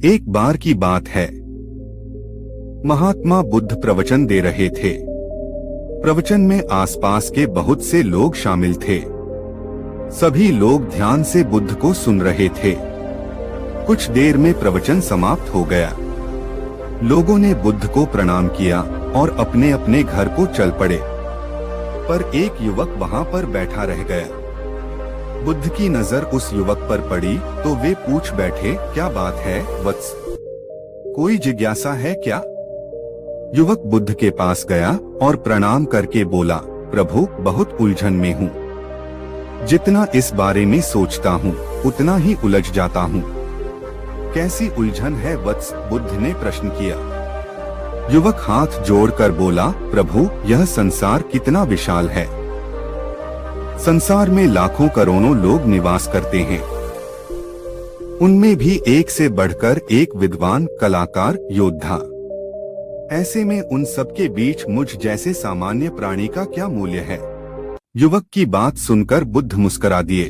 एक बार की बात है, महात्मा बुद्ध प्रवचन दे रहे थे। प्रवचन में आसपास के बहुत से लोग शामिल थे। सभी लोग ध्यान से बुद्ध को सुन रहे थे। कुछ देर में प्रवचन समाप्त हो गया। लोगों ने बुद्ध को प्रणाम किया और अपने अपने घर को चल पड़े। पर एक युवक वहां पर बैठा रह गया। बुद्ध की नजर उस युवक पर पड़ी तो वे पूछ बैठे, क्या बात है वत्स, कोई जिज्ञासा है क्या? युवक बुद्ध के पास गया और प्रणाम करके बोला, प्रभु, बहुत उलझन में हूँ। जितना इस बारे में सोचता हूँ उतना ही उलझ जाता हूँ। कैसी उलझन है वत्स? बुद्ध ने प्रश्न किया। युवक हाथ जोड़कर बोला, प्रभु, यह संसार कितना विशाल है। संसार में लाखों करोड़ों लोग निवास करते हैं। उनमें भी एक से बढ़कर एक विद्वान, कलाकार, योद्धा। ऐसे में उन सबके बीच मुझ जैसे सामान्य प्राणी का क्या मूल्य है? युवक की बात सुनकर बुद्ध मुस्कुरा दिए।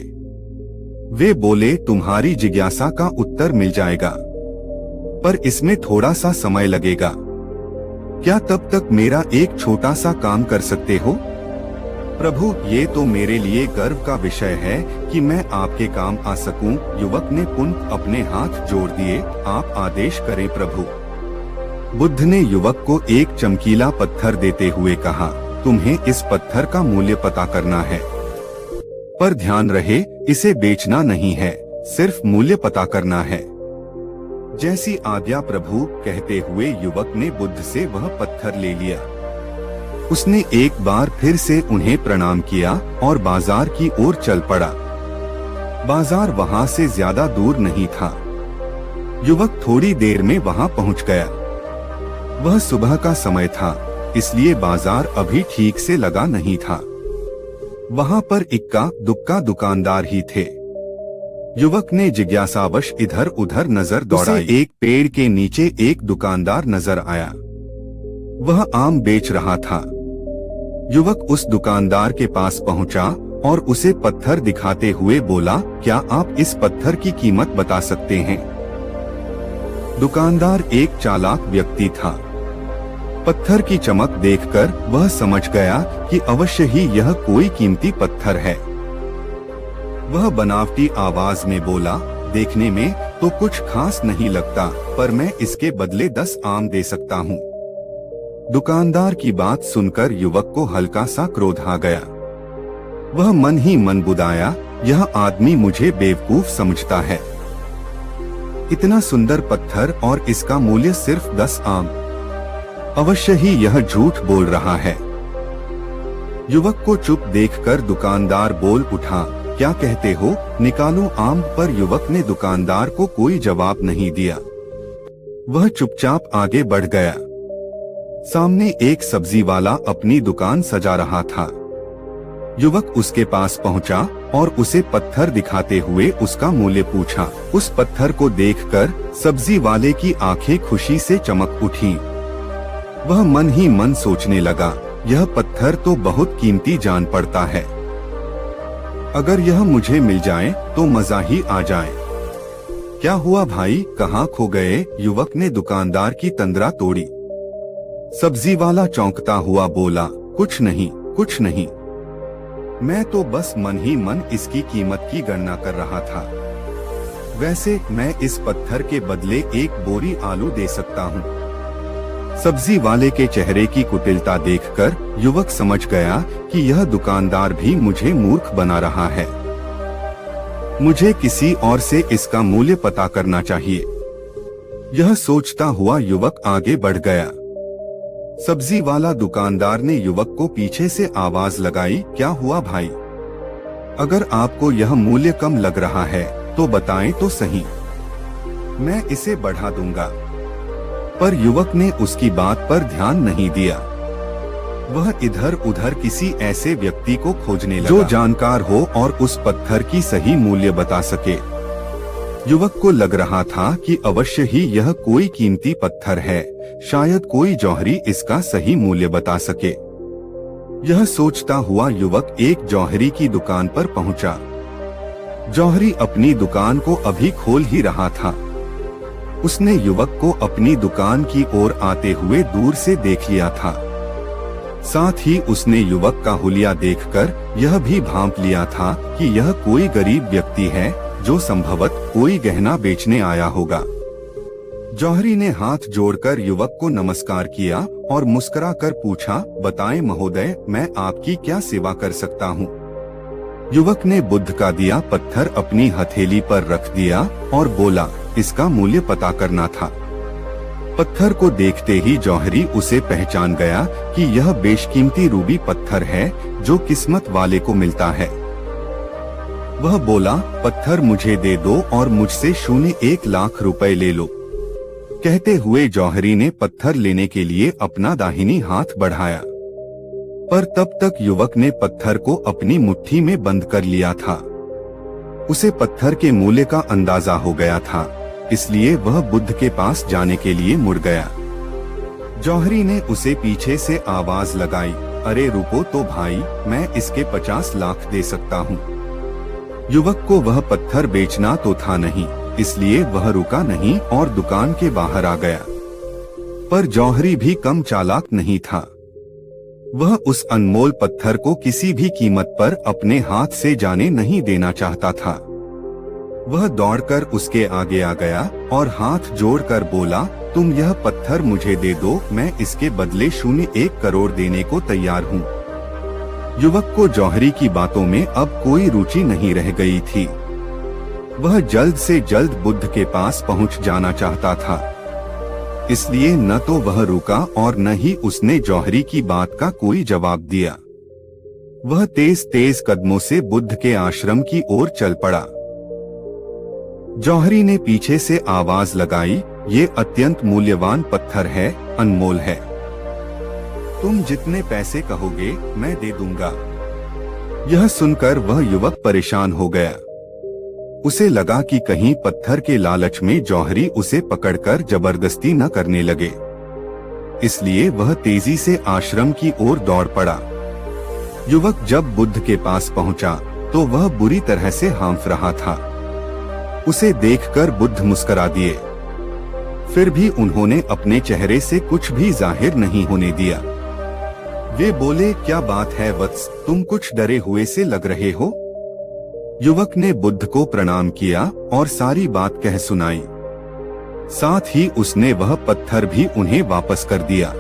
वे बोले, तुम्हारी जिज्ञासा का उत्तर मिल जाएगा, पर इसमें थोड़ा सा समय लगेगा। क्या तब तक मेरा एक छोटा सा काम कर सकते हो? प्रभु, ये तो मेरे लिए गर्व का विषय है कि मैं आपके काम आ सकूं। युवक ने पुनः अपने हाथ जोड़ दिए। आप आदेश करें प्रभु। बुद्ध ने युवक को एक चमकीला पत्थर देते हुए कहा, तुम्हें इस पत्थर का मूल्य पता करना है, पर ध्यान रहे इसे बेचना नहीं है, सिर्फ मूल्य पता करना है। जैसी आज्ञा प्रभु, कहते हुए युवक ने बुद्ध से वह पत्थर ले लिया। उसने एक बार फिर से उन्हें प्रणाम किया और बाजार की ओर चल पड़ा। बाजार वहां से ज्यादा दूर नहीं था। युवक थोड़ी देर में वहां पहुंच गया। वह सुबह का समय था, इसलिए बाजार अभी ठीक से लगा नहीं था। वहां पर इक्का दुक्का दुकानदार ही थे। युवक ने जिज्ञासावश इधर उधर नजर दौड़ाई। एक पेड़ के नीचे एक दुकानदार नजर आया। वह आम बेच रहा था। युवक उस दुकानदार के पास पहुंचा और उसे पत्थर दिखाते हुए बोला, क्या आप इस पत्थर की कीमत बता सकते हैं? दुकानदार एक चालाक व्यक्ति था। पत्थर की चमक देखकर वह समझ गया कि अवश्य ही यह कोई कीमती पत्थर है। वह बनावटी आवाज में बोला, देखने में तो कुछ खास नहीं लगता, पर मैं इसके बदले 10 आम दे सकता हूँ। दुकानदार की बात सुनकर युवक को हल्का सा क्रोध आ गया। वह मन ही मन बुदाया, यह आदमी मुझे बेवकूफ समझता है। इतना सुंदर पत्थर और इसका मूल्य सिर्फ 10 आम। अवश्य ही यह झूठ बोल रहा है। युवक को चुप देखकर दुकानदार बोल उठा, क्या कहते हो, निकालूं आम? पर युवक ने दुकानदार को कोई जवाब नहीं दिया। वह चुपचाप आगे बढ़ गया। सामने एक सब्जी वाला अपनी दुकान सजा रहा था। युवक उसके पास पहुंचा और उसे पत्थर दिखाते हुए उसका मूल्य पूछा। उस पत्थर को देखकर सब्जी वाले की आंखें खुशी से चमक उठी। वह मन ही मन सोचने लगा, यह पत्थर तो बहुत कीमती जान पड़ता है। अगर यह मुझे मिल जाए तो मजा ही आ जाए। क्या हुआ भाई, कहाँ खो गए? युवक ने दुकानदार की तंद्रा तोड़ी। सब्जी वाला चौंकता हुआ बोला, कुछ नहीं, कुछ नहीं। मैं तो बस मन ही मन इसकी कीमत की गणना कर रहा था। वैसे मैं इस पत्थर के बदले एक बोरी आलू दे सकता हूँ। सब्जी वाले के चेहरे की कुटिलता देखकर युवक समझ गया कि यह दुकानदार भी मुझे मूर्ख बना रहा है। मुझे किसी और से इसका मूल्य पता करना चाहिए। यह सोचता हुआ युवक आगे बढ़ गया। सब्जी वाला दुकानदार ने युवक को पीछे से आवाज लगाई, क्या हुआ भाई? अगर आपको यह मूल्य कम लग रहा है तो बताएं तो सही, मैं इसे बढ़ा दूंगा। पर युवक ने उसकी बात पर ध्यान नहीं दिया। वह इधर उधर किसी ऐसे व्यक्ति को खोजने लगा जो जानकार हो और उस पत्थर की सही मूल्य बता सके। युवक को लग रहा था कि अवश्य ही यह कोई कीमती पत्थर है, शायद कोई जौहरी इसका सही मूल्य बता सके। यह सोचता हुआ युवक एक जौहरी की दुकान पर पहुंचा। जौहरी अपनी दुकान को अभी खोल ही रहा था। उसने युवक को अपनी दुकान की ओर आते हुए दूर से देख लिया था। साथ ही उसने युवक का हुलिया देखकर यह भी भांप लिया था कि यह कोई गरीब व्यक्ति है जो संभवतः कोई गहना बेचने आया होगा। जौहरी ने हाथ जोड़कर युवक को नमस्कार किया और मुस्कुराकर पूछा, बताएं महोदय, मैं आपकी क्या सेवा कर सकता हूँ? युवक ने बुद्ध का दिया पत्थर अपनी हथेली पर रख दिया और बोला, इसका मूल्य पता करना था। पत्थर को देखते ही जौहरी उसे पहचान गया कि यह बेशकीमती रूबी पत्थर है जो किस्मत वाले को मिलता है। वह बोला, पत्थर मुझे दे दो और मुझसे 1 लाख रुपए ले लो। कहते हुए जौहरी ने पत्थर लेने के लिए अपना दाहिनी हाथ बढ़ाया, पर तब तक युवक ने पत्थर को अपनी मुट्ठी में बंद कर लिया था। उसे पत्थर के मूल्य का अंदाजा हो गया था, इसलिए वह बुद्ध के पास जाने के लिए मुड़ गया। जौहरी ने उसे पीछे से आवाज लगाई, अरे रुको तो भाई, मैं इसके 50 लाख दे सकता हूँ। युवक को वह पत्थर बेचना तो था नहीं, इसलिए वह रुका नहीं और दुकान के बाहर आ गया। पर जौहरी भी कम चालाक नहीं था। वह उस अनमोल पत्थर को किसी भी कीमत पर अपने हाथ से जाने नहीं देना चाहता था। वह दौड़कर उसके आगे आ गया और हाथ जोड़कर बोला, तुम यह पत्थर मुझे दे दो, मैं इसके बदले 1 करोड़ देने को तैयार हूँ। युवक को जौहरी की बातों में अब कोई रुचि नहीं रह गई थी। वह जल्द से जल्द बुद्ध के पास पहुंच जाना चाहता था, इसलिए न तो वह रुका और न ही उसने जौहरी की बात का कोई जवाब दिया। वह तेज तेज कदमों से बुद्ध के आश्रम की ओर चल पड़ा। जौहरी ने पीछे से आवाज लगाई, ये अत्यंत मूल्यवान पत्थर है, अनमोल है। तुम जितने पैसे कहोगे मैं दे दूंगा। यह सुनकर वह युवक परेशान हो गया। उसे लगा कि कहीं पत्थर के लालच में जौहरी उसे पकड़कर जबरदस्ती न करने लगे, इसलिए वह तेजी से आश्रम की ओर दौड़ पड़ा। युवक जब बुद्ध के पास पहुंचा तो वह बुरी तरह से हांफ रहा था। उसे देखकर बुद्ध मुस्कुरा दिए, फिर भी उन्होंने अपने चेहरे से कुछ भी जाहिर नहीं होने दिया। वे बोले, क्या बात है वत्स, तुम कुछ डरे हुए से लग रहे हो? युवक ने बुद्ध को प्रणाम किया और सारी बात कह सुनाई। साथ ही उसने वह पत्थर भी उन्हें वापस कर दिया।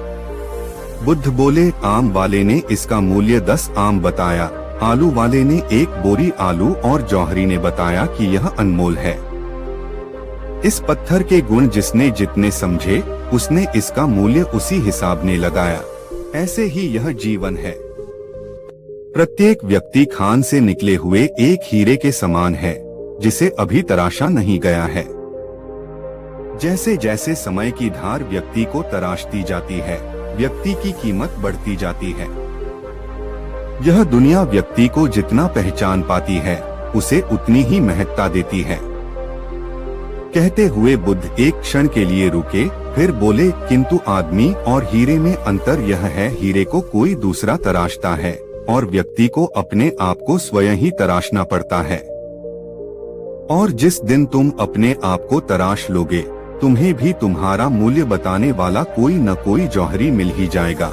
बुद्ध बोले, आम वाले ने इसका मूल्य 10 आम बताया, आलू वाले ने 1 बोरी आलू और जौहरी ने बताया कि यह अनमोल है। इस पत्थर के गुण जिसने जितने समझे उसने इसका मूल्य उसी हिसाब ने लगाया। ऐसे ही यह जीवन है। प्रत्येक व्यक्ति खान से निकले हुए एक हीरे के समान है जिसे अभी तराशा नहीं गया है। जैसे जैसे समय की धार व्यक्ति को तराशती जाती है, व्यक्ति की कीमत बढ़ती जाती है। यह दुनिया व्यक्ति को जितना पहचान पाती है उसे उतनी ही महत्ता देती है। कहते हुए बुद्ध एक क्षण के लिए रुके, फिर बोले, किंतु आदमी और हीरे में अंतर यह है, हीरे को कोई दूसरा तराशता है और व्यक्ति को अपने आप को स्वयं ही तराशना पड़ता है। और जिस दिन तुम अपने आप को तराश लोगे, तुम्हें भी तुम्हारा मूल्य बताने वाला कोई न कोई जौहरी मिल ही जाएगा।